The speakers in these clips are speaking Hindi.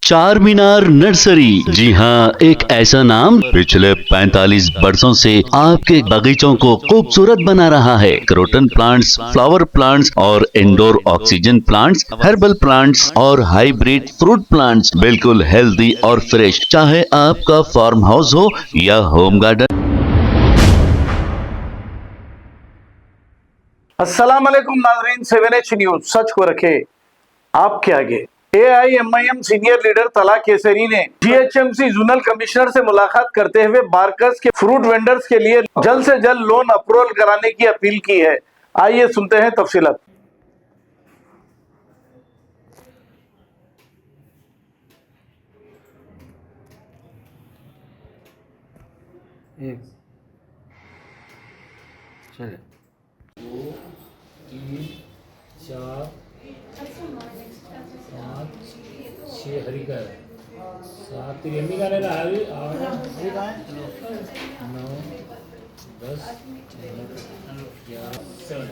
चार मीनार नर्सरी। जी हाँ, एक ऐसा नाम पिछले 45 वर्षों से आपके बगीचों को खूबसूरत बना रहा है। क्रोटन प्लांट्स, फ्लावर प्लांट्स और indoor oxygen plants, herbal plants और हाइब्रिड फ्रूट प्लांट्स, बिल्कुल हेल्दी और फ्रेश। चाहे आपका फार्म हाउस हो या होम गार्डन। अस्सलाम वालेकुम नाज़रीन, 7H न्यूज सच को रखे आपके आगे। AIMIM सीनियर लीडर तला केसरी ने GHMC जोनल कमिश्नर से मुलाकात करते हुए बारकस के फ्रूट वेंडर्स के लिए जल्द से जल्द लोन अप्रूवल कराने की अपील की है। आइए सुनते हैं तफसीलात। चले 2 3 4 5 6 हरी का है 7 तेरी अम्मी का रहना है 8 9 10 11 7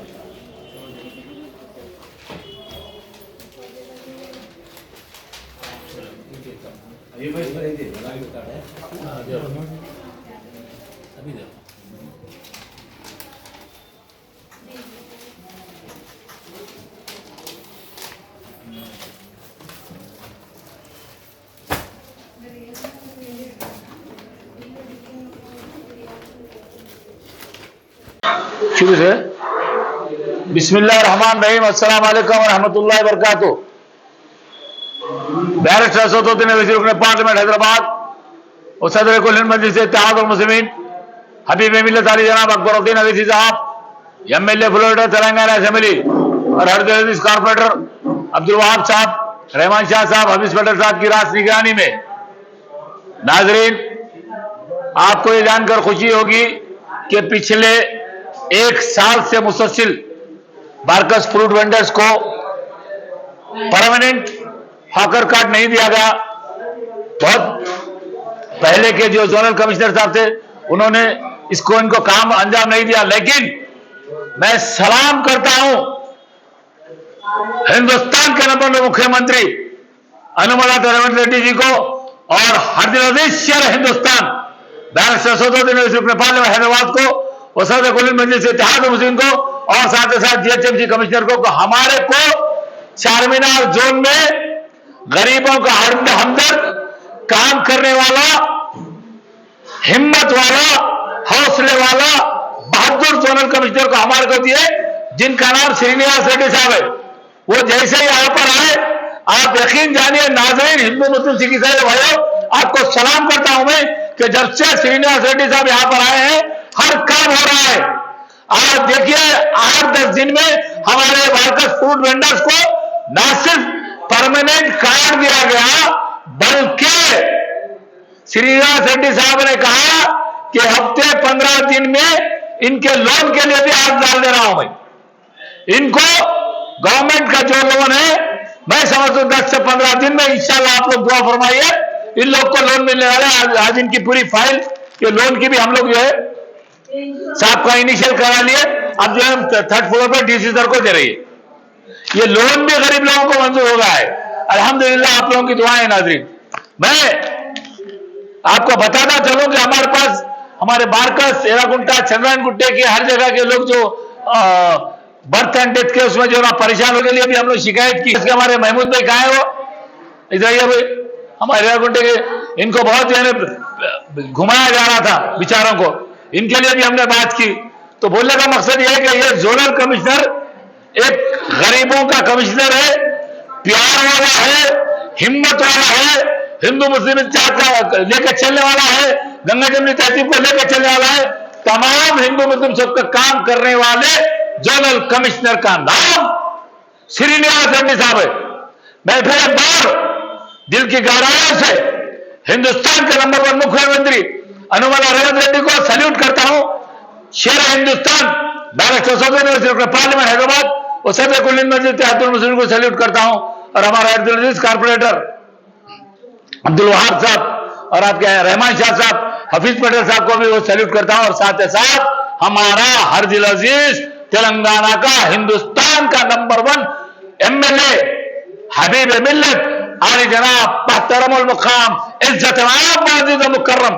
ये भाई दे दे हां दे अभी दे शुरू से बिस्मिल्लाहिर्रहमानिर्रहीम अस्सलाम वालेकुम व रहमतुल्लाहि व बरकातुहू। बैरिस्टर असदुद्दीन अवैसी रुकन पार्लियामेंट हैदराबाद और सदर कुल हिंद मजलिस इत्तेहादुल मुस्लिमीन हबीब मिल्लत अली जनाब अकबरुद्दीन अवैसी साहब, MLA फ्लोरिडा तेलंगाना असेंबली और हरदल अजीज कारपोरेटर अब्दुल वहाब साहब, रहमान शाह साहब, हफीज पटेल साहब की रास निगरानी में नाजरीन, आपको ये जानकर खुशी होगी कि पिछले 1 साल से मुसलसिल बारकस फ्रूट वेंडर्स को परमानेंट हॉकर कार्ड नहीं दिया गया। बहुत पहले के जो जोनल कमिश्नर साहब थे उन्होंने इनको काम अंजाम नहीं दिया, लेकिन मैं सलाम करता हूं हिंदुस्तान के नंबर 1 मुख्यमंत्री अनुमला रेवंत रेड्डी जी को और हरदिल अजीज शेर हिंदुस्तान बैरिस्टर असदुद्दीन अवैसी अपने पार्लियामेंट हैदराबाद को और सदर कुल मजलिस इत्तेहादुल मुस्लिमीन को और साथ ही साथ GHMC कमिश्नर को हमारे को चारमीनार जोन में गरीबों का हमदर्द, काम करने वाला, हिम्मत वाला, हौसले वाला बहादुर जोनल कमिश्नर को हमारे को दिए, जिनका नाम श्रीनिवास रेड्डी साहब है। वो जैसे ही यहाँ पर आए, आप यकीन जानिए नाज़रीन, हिंदू मुस्लिम सिख ईसाई भाइयों, आपको सलाम करता हूं मैं कि जब से श्रीनिवास रेड्डी साहब यहाँ पर आए हैं हर काम हो रहा है। आज देखिए 8-10 दिन में हमारे बारकस फ्रूट वेंडर्स को न सिर्फ परमानेंट कार्ड दिया गया, बल्कि श्रीनिवास रेड्डी साहब ने कहा कि हफ्ते 15 दिन में इनके लोन के लिए भी हाथ डाल दे रहा हूं मैं। इनको गवर्नमेंट का जो लोन है, मैं समझता हूं 10 से 15 दिन में इंशाल्लाह आप लोग दुआ फरमाइए, इन लोग को लोन मिलने वाला है। आज इनकी पूरी फाइल के लोन की भी हम लोग जो है साहब का इनिशियल करा लिए, अब जो है 3rd फ्लोर पर DC सर को दे रही है। ये लोन भी गरीब लोगों को मंजूर हो गया है, अल्हम्दुलिल्लाह, आप लोगों की दुआएं नाज़रीन। मैं आपको बताना चलूं कि हमारे पास हमारे बारकस, एरागुंटा, चंद्रायन गुट्टे के हर जगह के लोग जो बर्थ एंड डेथ के उसमें जो ना परेशान होने के लिए भी हम लोग शिकायत की। इसके हमारे महमूद भाई कहा है, वो इधर आइए भाई, हमारे एरागुंटे के, इनको बहुत घुमाया जा रहा था बेचारों को, इनके लिए भी हमने बात की। तो बोलने का मकसद यह है कि ये जोनल कमिश्नर एक गरीबों का कमिश्नर है, प्यार वाला है, हिम्मत वाला है, हिंदू मुस्लिम का लेकर चलने वाला है, गंगा जमनी तहजीब को लेकर चलने वाला है। तमाम हिंदू मुस्लिम सबका काम करने वाले जोनल कमिश्नर का नाम श्रीनिवास रेड्डी साहब है। मैं फिर एक बार दिल की गहराइयों से हिंदुस्तान के नंबर 1 मुख्यमंत्री अनुमला रेवंत रेड्डी को सैल्यूट करता हूं। शेर हिंदुस्तान बैरिस्टर असदुद्दीन अवैसी रुकन पार्लियामेंट हैदराबाद और सदर कुल हिंद मजलिस इत्तेहादुल मुस्लिमीन को सैल्यूट करता हूं, और हमारे हरदल अजीज कारपोरेटर अब्दुल वहाब साहब और आपके रहमान शाह साहब, हफीज पटेल साहब को भी वो सैल्यूट करता हूं। और साथ ही साथ हमारा हरदिल अजीज तेलंगाना का, हिंदुस्तान का नंबर 1 MLA हबीब मिल्लत आली जनाब मोहतरमुल मुकाम इज्जत आब मुकर्रम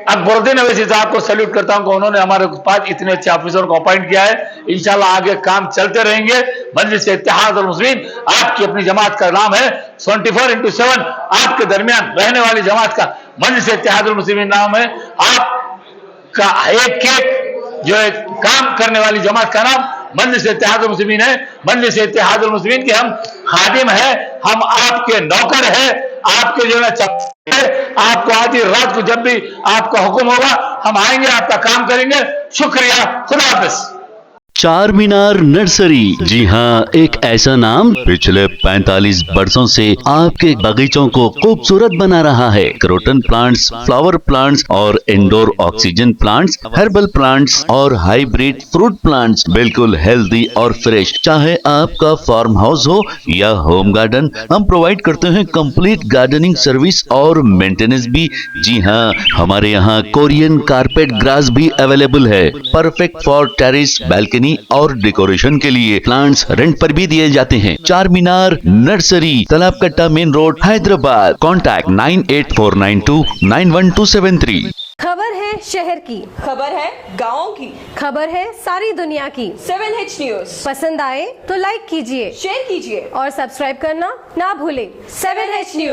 अकबरुद्दीन अवैसी साहब को सैल्यूट करता हूं कि उन्होंने हमारे पास इतने अच्छे ऑफिसर को अपॉइंट किया है। इंशाल्लाह आगे काम चलते रहेंगे। मजलिस इत्तेहाद अल मुस्लिमीन आपकी अपनी जमात का नाम है। 24/7 आपके दरमियान रहने वाली जमात का मजलिस इत्तेहाद अल मुस्लिमीन नाम है। आपका एक जो है काम करने वाली जमात का नाम मजलिस इत्तेहाद अल मुस्लिमीन है। मजलिस इत्तेहाद अल मुस्लिमीन के हम खादिम है, हम आपके नौकर है, आपके जो है आपको आधी रात को जब भी आपका हुक्म होगा हम आएंगे, आपका काम करेंगे। शुक्रिया, खुदा हाफिज। चार मीनार नर्सरी, जी हाँ, एक ऐसा नाम पिछले 45 वर्षों से आपके बगीचों को खूबसूरत बना रहा है। क्रोटन प्लांट्स, फ्लावर प्लांट्स और indoor oxygen plants, herbal plants और हाइब्रिड फ्रूट प्लांट्स बिल्कुल हेल्दी और फ्रेश। चाहे आपका फार्म हाउस हो या होम गार्डन, हम प्रोवाइड करते हैं कंप्लीट गार्डनिंग सर्विस और मेंटेनेंस भी। जी हाँ, हमारे यहाँ कोरियन कारपेट ग्रास भी अवेलेबल है, परफेक्ट फॉर टेरेस, बालकनी और डेकोरेशन के लिए। प्लांट्स रेंट पर भी दिए जाते हैं। चार मीनार नर्सरी, तालाब कट्टा, मेन रोड, हैदराबाद। कॉन्टैक्ट 9849291273। खबर है शहर की, खबर है गाँव की, खबर है सारी दुनिया की। 7H न्यूज पसंद आए तो लाइक कीजिए, शेयर कीजिए और सब्सक्राइब करना ना भूलें। 7H news.